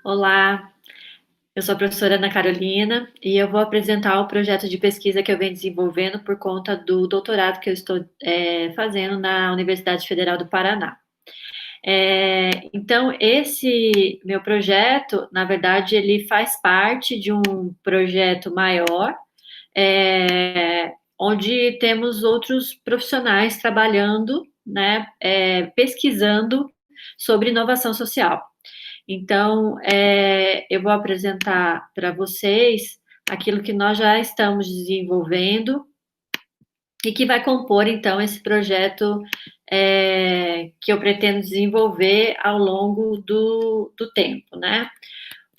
Olá, eu sou a professora Ana Carolina e eu vou apresentar o projeto de pesquisa que eu venho desenvolvendo por conta do doutorado que eu estou fazendo na Universidade Federal do Paraná. Então, esse meu projeto, na verdade, ele faz parte de um projeto maior, onde temos outros profissionais trabalhando, né, pesquisando sobre inovação social. Então, eu vou apresentar para vocês aquilo que nós já estamos desenvolvendo e que vai compor, então, esse projeto que eu pretendo desenvolver ao longo do tempo, né?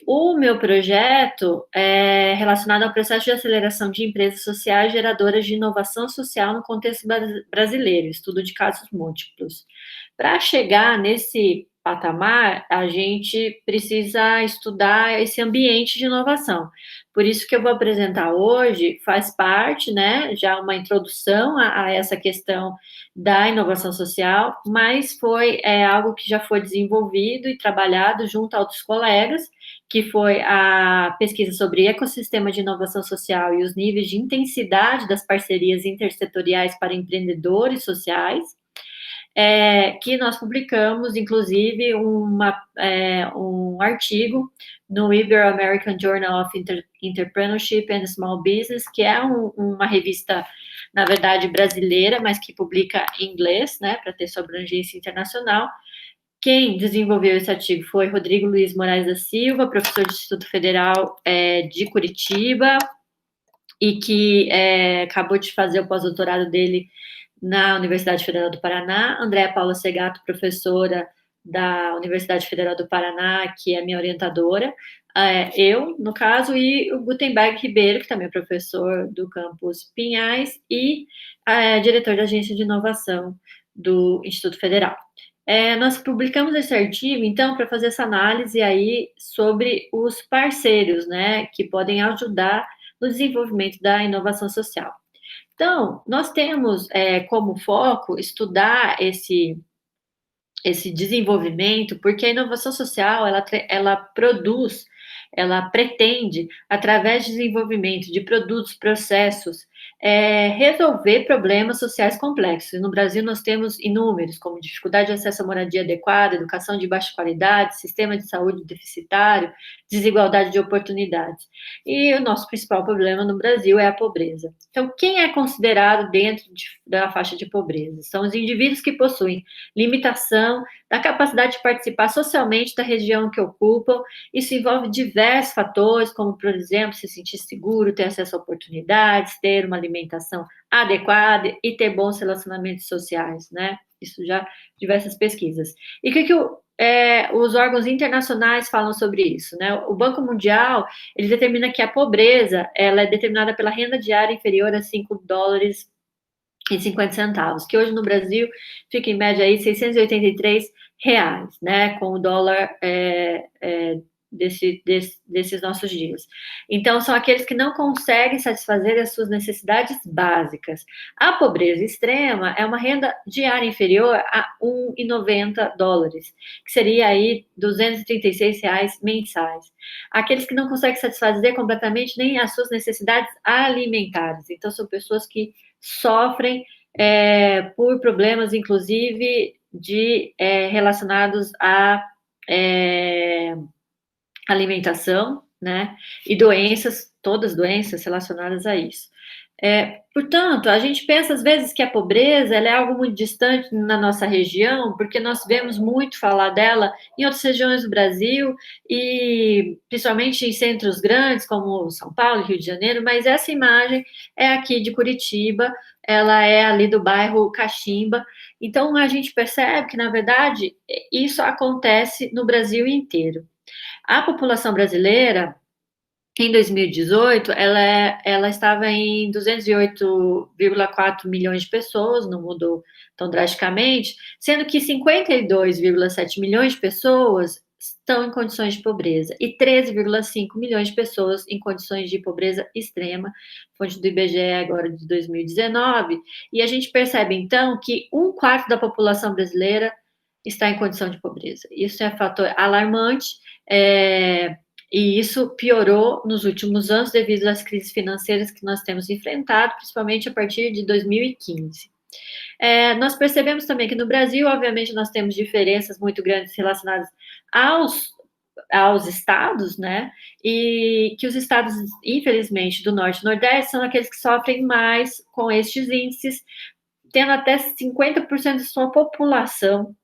O meu projeto é relacionado ao processo de aceleração de empresas sociais geradoras de inovação social no contexto brasileiro, estudo de casos múltiplos. Para chegar nesse patamar, a gente precisa estudar esse ambiente de inovação. Por isso que eu vou apresentar hoje, faz parte, né, já uma introdução a essa questão da inovação social, mas foi algo que já foi desenvolvido e trabalhado junto a outros colegas, que foi a pesquisa sobre ecossistema de inovação social e os níveis de intensidade das parcerias intersetoriais para empreendedores sociais, que nós publicamos, inclusive, um artigo no Ibero-American Journal of Entrepreneurship and Small Business, que é uma revista, na verdade, brasileira, mas que publica em inglês, né, para ter sua abrangência internacional. Quem desenvolveu esse artigo foi Rodrigo Luiz Moraes da Silva, professor do Instituto Federal de Curitiba, e que acabou de fazer o pós-doutorado dele na Universidade Federal do Paraná. Andréa Paula Segato, professora da Universidade Federal do Paraná, que é minha orientadora, eu, no caso, e o Gutenberg Ribeiro, que também é professor do campus Pinhais e diretor da Agência de Inovação do Instituto Federal. Nós publicamos esse artigo, então, para fazer essa análise aí sobre os parceiros, né, que podem ajudar no desenvolvimento da inovação social. Então, nós temos como foco estudar esse desenvolvimento, porque a inovação social, ela produz, ela pretende, através de desenvolvimento de produtos, processos, resolver problemas sociais complexos. No Brasil, nós temos inúmeros, como dificuldade de acesso à moradia adequada, educação de baixa qualidade, sistema de saúde deficitário, desigualdade de oportunidades. E o nosso principal problema no Brasil é a pobreza. Então, quem é considerado dentro da faixa de pobreza? São os indivíduos que possuem limitação da capacidade de participar socialmente da região que ocupam. Isso envolve diversos fatores, como, por exemplo, se sentir seguro, ter acesso a oportunidades, ter uma alimentação adequada e ter bons relacionamentos sociais, né? Isso já diversas pesquisas. E o que os órgãos internacionais falam sobre isso, né? O Banco Mundial, ele determina que a pobreza, ela é determinada pela renda diária inferior a $5,50, que hoje no Brasil fica em média aí R$ 683, né, com o dólar desses nossos dias. Então, são aqueles que não conseguem satisfazer as suas necessidades básicas. A pobreza extrema é uma renda diária inferior a $1,90, que seria aí R$ 236 mensais. Aqueles que não conseguem satisfazer completamente nem as suas necessidades alimentares. Então, são pessoas que sofrem por problemas, inclusive, relacionados à alimentação, né? E doenças, todas doenças relacionadas a isso. Portanto, a gente pensa às vezes que a pobreza ela é algo muito distante na nossa região, porque nós vemos muito falar dela em outras regiões do Brasil, e principalmente em centros grandes, como São Paulo e Rio de Janeiro, mas essa imagem é aqui de Curitiba, ela é ali do bairro Caximba. Então, a gente percebe que, na verdade, isso acontece no Brasil inteiro. A população brasileira, em 2018, ela estava em 208,4 milhões de pessoas, não mudou tão drasticamente, sendo que 52,7 milhões de pessoas estão em condições de pobreza e 13,5 milhões de pessoas em condições de pobreza extrema, fonte do IBGE agora de 2019, e a gente percebe então que um quarto da população brasileira está em condição de pobreza. Isso é fator alarmante, e isso piorou nos últimos anos devido às crises financeiras que nós temos enfrentado, principalmente a partir de 2015. Nós percebemos também que no Brasil, obviamente, nós temos diferenças muito grandes relacionadas aos estados, né? E que os estados, infelizmente, do Norte e Nordeste são aqueles que sofrem mais com estes índices, tendo até 50% de sua população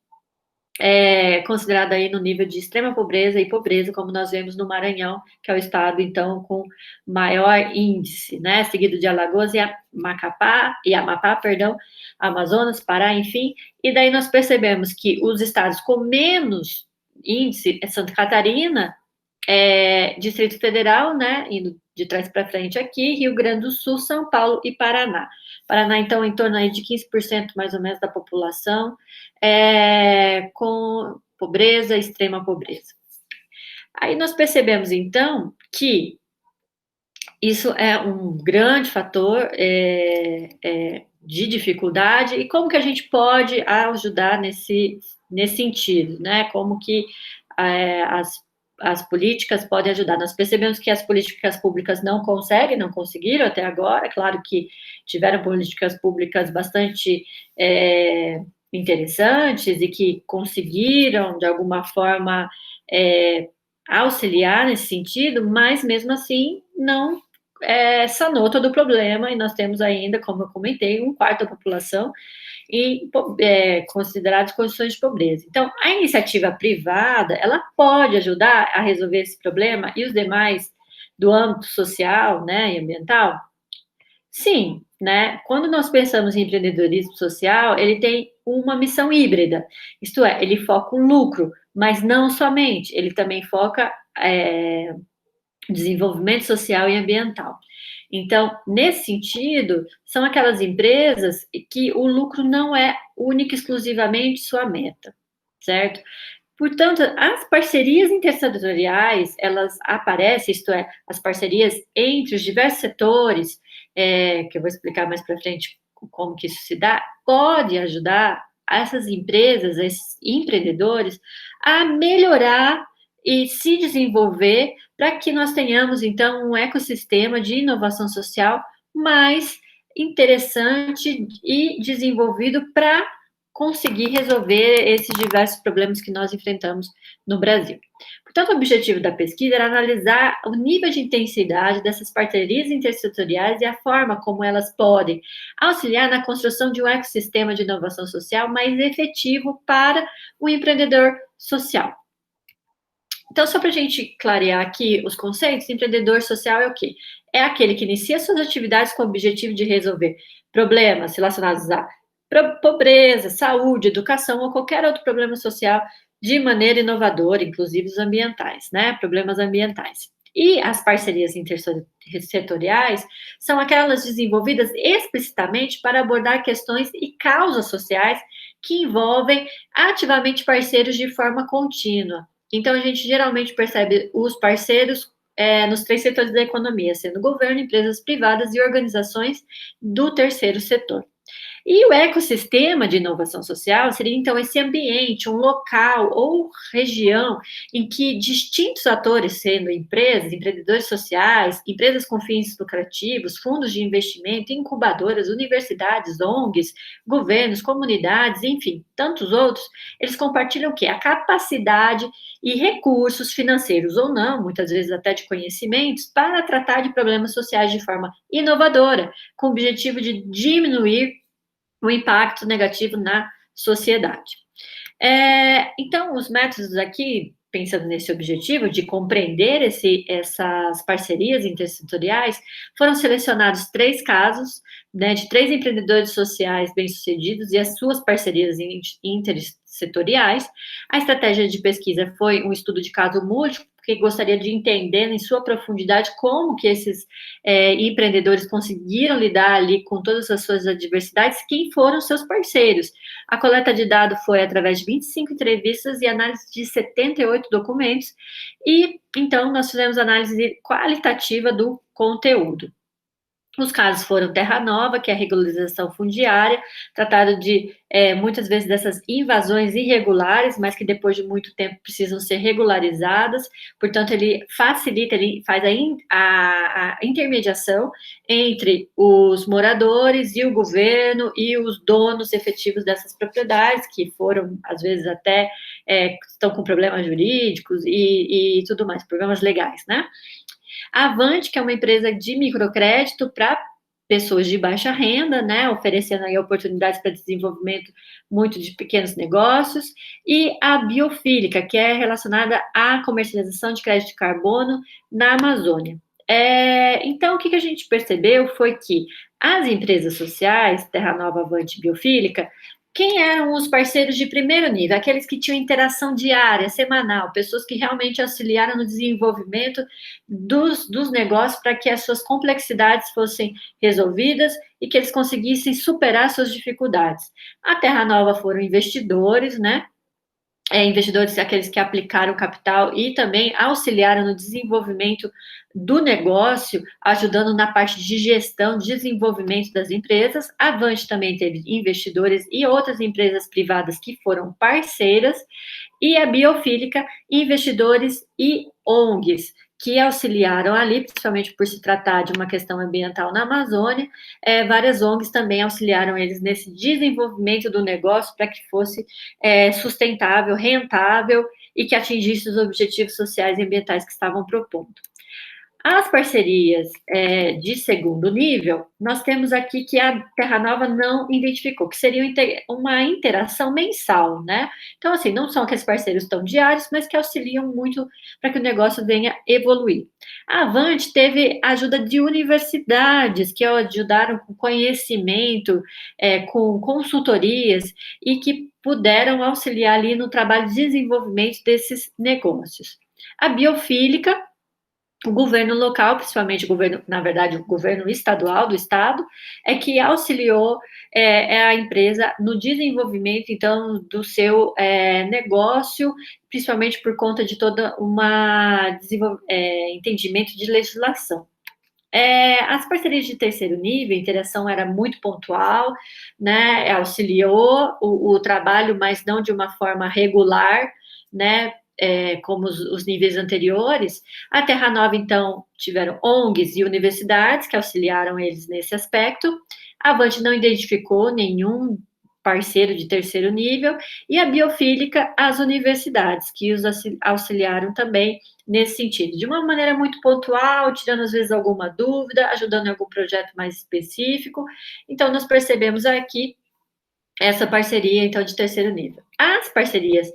considerada aí no nível de extrema pobreza e pobreza, como nós vemos no Maranhão, que é o estado, então, com maior índice, né, seguido de Alagoas e Amapá, perdão, Amazonas, Pará, enfim, e daí nós percebemos que os estados com menos índice é Santa Catarina, Distrito Federal, né, indo de trás para frente aqui, Rio Grande do Sul, São Paulo e Paraná. Paraná, então, em torno aí de 15% mais ou menos da população, com pobreza, extrema pobreza. Aí nós percebemos, então, que isso é um grande fator de dificuldade, e como que a gente pode ajudar nesse sentido, né? Como que as políticas podem ajudar. Nós percebemos que as políticas públicas não conseguiram até agora, claro que tiveram políticas públicas bastante interessantes e que conseguiram, de alguma forma, auxiliar nesse sentido, mas mesmo assim não sanou todo o problema, e nós temos ainda, como eu comentei, um quarto da população considerados condições de pobreza. Então, a iniciativa privada, ela pode ajudar a resolver esse problema e os demais do âmbito social, né, e ambiental? Sim, né? Quando nós pensamos em empreendedorismo social, ele tem uma missão híbrida, isto é, ele foca o lucro, mas não somente, ele também foca desenvolvimento social e ambiental. Então, nesse sentido, são aquelas empresas que o lucro não é única e exclusivamente sua meta, certo? Portanto, as parcerias intersetoriais, elas aparecem, isto é, as parcerias entre os diversos setores, que eu vou explicar mais para frente como que isso se dá, pode ajudar essas empresas, esses empreendedores, a melhorar e se desenvolver para que nós tenhamos, então, um ecossistema de inovação social mais interessante e desenvolvido para conseguir resolver esses diversos problemas que nós enfrentamos no Brasil. Portanto, o objetivo da pesquisa era analisar o nível de intensidade dessas parcerias intersetoriais e a forma como elas podem auxiliar na construção de um ecossistema de inovação social mais efetivo para o empreendedor social. Então, só para a gente clarear aqui os conceitos, empreendedor social é o quê? É aquele que inicia suas atividades com o objetivo de resolver problemas relacionados a pobreza, saúde, educação ou qualquer outro problema social de maneira inovadora, inclusive os ambientais, né? Problemas ambientais. E as parcerias intersetoriais são aquelas desenvolvidas explicitamente para abordar questões e causas sociais que envolvem ativamente parceiros de forma contínua. Então, a gente geralmente percebe os parceiros nos 3 setores da economia, sendo governo, empresas privadas e organizações do terceiro setor. E o ecossistema de inovação social seria, então, esse ambiente, um local ou região em que distintos atores, sendo empresas, empreendedores sociais, empresas com fins lucrativos, fundos de investimento, incubadoras, universidades, ONGs, governos, comunidades, enfim, tantos outros, eles compartilham o quê? A capacidade e recursos financeiros ou não, muitas vezes até de conhecimentos, para tratar de problemas sociais de forma inovadora, com o objetivo de diminuir o impacto negativo na sociedade. Então, os métodos aqui, pensando nesse objetivo de compreender essas parcerias intersetoriais, foram selecionados 3 casos, né, de 3 empreendedores sociais bem-sucedidos e as suas parcerias intersetoriais. A estratégia de pesquisa foi um estudo de caso múltiplo, porque gostaria de entender em sua profundidade como que esses empreendedores conseguiram lidar ali com todas as suas adversidades, quem foram seus parceiros. A coleta de dados foi através de 25 entrevistas e análise de 78 documentos, e então nós fizemos análise qualitativa do conteúdo. Os casos foram Terra Nova, que é a regularização fundiária, tratado de, muitas vezes, dessas invasões irregulares, mas que depois de muito tempo precisam ser regularizadas. Portanto, ele facilita, ele faz a intermediação entre os moradores e o governo e os donos efetivos dessas propriedades, que foram, às vezes, até estão com problemas jurídicos e tudo mais, problemas legais, né? A Avante, que é uma empresa de microcrédito para pessoas de baixa renda, né, oferecendo aí oportunidades para desenvolvimento muito de pequenos negócios, e a Biofílica, que é relacionada à comercialização de crédito de carbono na Amazônia. Então, o que a gente percebeu foi que as empresas sociais, Terra Nova, Avante e Biofílica, quem eram os parceiros de primeiro nível? Aqueles que tinham interação diária, semanal, pessoas que realmente auxiliaram no desenvolvimento dos negócios para que as suas complexidades fossem resolvidas e que eles conseguissem superar suas dificuldades. A Terra Nova foram investidores, né? Investidores, aqueles que aplicaram capital e também auxiliaram no desenvolvimento do negócio, ajudando na parte de gestão, desenvolvimento das empresas. A Avante também teve investidores e outras empresas privadas que foram parceiras, e a Biofílica, investidores e ONGs, que auxiliaram ali, principalmente por se tratar de uma questão ambiental na Amazônia. Várias ONGs também auxiliaram eles nesse desenvolvimento do negócio para que fosse sustentável, rentável e que atingisse os objetivos sociais e ambientais que estavam propondo. As parcerias de segundo nível, nós temos aqui que a Terra Nova não identificou, que seria uma interação mensal, né? Então, assim, não são aqueles parceiros tão diários, mas que auxiliam muito para que o negócio venha evoluir. A Avante teve ajuda de universidades, que ajudaram com conhecimento, com consultorias, e que puderam auxiliar ali no trabalho de desenvolvimento desses negócios. A Biofílica, o governo local, principalmente na verdade, o governo estadual do estado, é que auxiliou a empresa no desenvolvimento, então, do seu negócio, principalmente por conta de toda uma entendimento de legislação. As parcerias de terceiro nível, a interação era muito pontual, né, auxiliou o trabalho, mas não de uma forma regular, né, como os níveis anteriores. A Terra Nova, então, tiveram ONGs e universidades que auxiliaram eles nesse aspecto. A Avante não identificou nenhum parceiro de terceiro nível, e a Biofílica, as universidades, que os auxiliaram também nesse sentido, de uma maneira muito pontual, tirando às vezes alguma dúvida, ajudando em algum projeto mais específico. Então, nós percebemos aqui essa parceria, então, de terceiro nível. As parcerias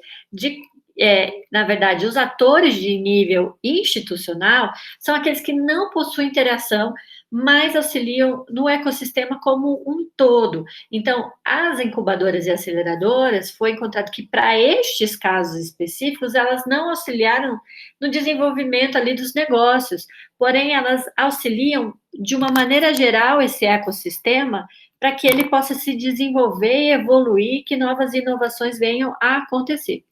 na verdade, os atores de nível institucional são aqueles que não possuem interação, mas auxiliam no ecossistema como um todo. Então, as incubadoras e aceleradoras, foi encontrado que, para estes casos específicos, elas não auxiliaram no desenvolvimento ali dos negócios, porém, elas auxiliam, de uma maneira geral, esse ecossistema, para que ele possa se desenvolver e evoluir, que novas inovações venham a acontecer.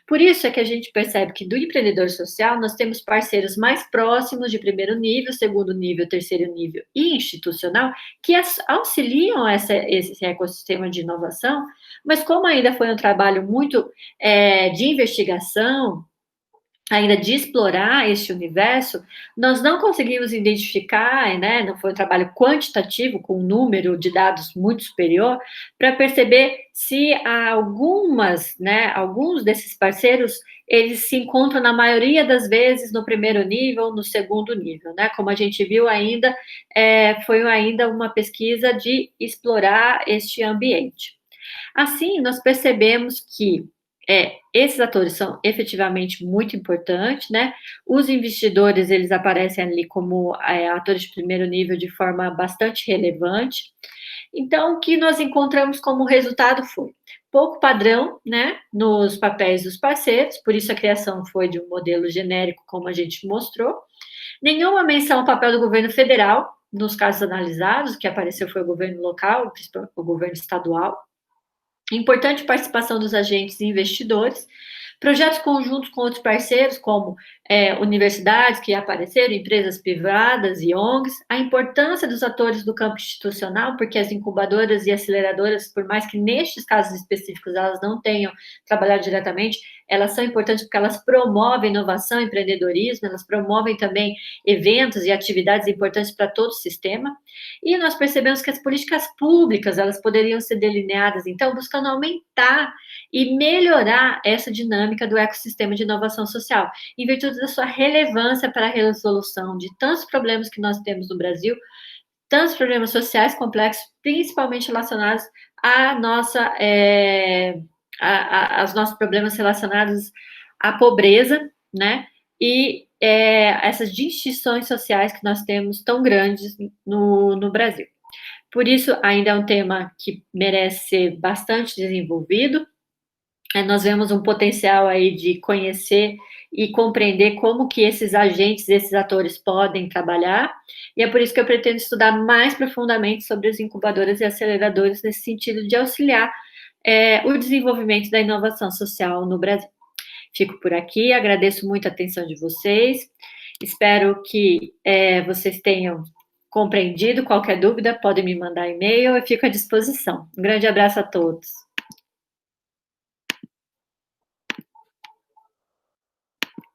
Por isso é que a gente percebe que do empreendedor social nós temos parceiros mais próximos de primeiro nível, segundo nível, terceiro nível e institucional, que auxiliam esse ecossistema de inovação, mas como ainda foi um trabalho muito de investigação, ainda de explorar este universo, nós não conseguimos identificar, né, não foi um trabalho quantitativo, com um número de dados muito superior, para perceber se alguns desses parceiros, eles se encontram, na maioria das vezes, no primeiro nível, no segundo nível, né, como a gente viu ainda, foi ainda uma pesquisa de explorar este ambiente. Assim, nós percebemos que esses atores são efetivamente muito importantes, né? Os investidores, eles aparecem ali como atores de primeiro nível de forma bastante relevante. Então, o que nós encontramos como resultado foi pouco padrão, né, nos papéis dos parceiros, por isso a criação foi de um modelo genérico, como a gente mostrou. Nenhuma menção ao papel do governo federal, nos casos analisados, o que apareceu foi o governo local, o governo estadual. Importante participação dos agentes e investidores, projetos conjuntos com outros parceiros, como universidades que apareceram, empresas privadas e ONGs, a importância dos atores do campo institucional, porque as incubadoras e aceleradoras, por mais que nestes casos específicos elas não tenham trabalhado diretamente, elas são importantes porque elas promovem inovação e empreendedorismo, elas promovem também eventos e atividades importantes para todo o sistema, e nós percebemos que as políticas públicas, elas poderiam ser delineadas, então, buscando aumentar e melhorar essa dinâmica do ecossistema de inovação social, em virtude da sua relevância para a resolução de tantos problemas que nós temos no Brasil, tantos problemas sociais complexos, principalmente relacionados à nossa, aos nossos problemas relacionados à pobreza, né? E essas distinções sociais que nós temos tão grandes no Brasil. Por isso, ainda é um tema que merece ser bastante desenvolvido. Nós vemos um potencial aí de conhecer e compreender como que esses agentes, esses atores podem trabalhar, e é por isso que eu pretendo estudar mais profundamente sobre as incubadoras e aceleradores nesse sentido de auxiliar o desenvolvimento da inovação social no Brasil. Fico por aqui, agradeço muito a atenção de vocês, espero que vocês tenham compreendido. Qualquer dúvida, podem me mandar e-mail, eu fico à disposição. Um grande abraço a todos.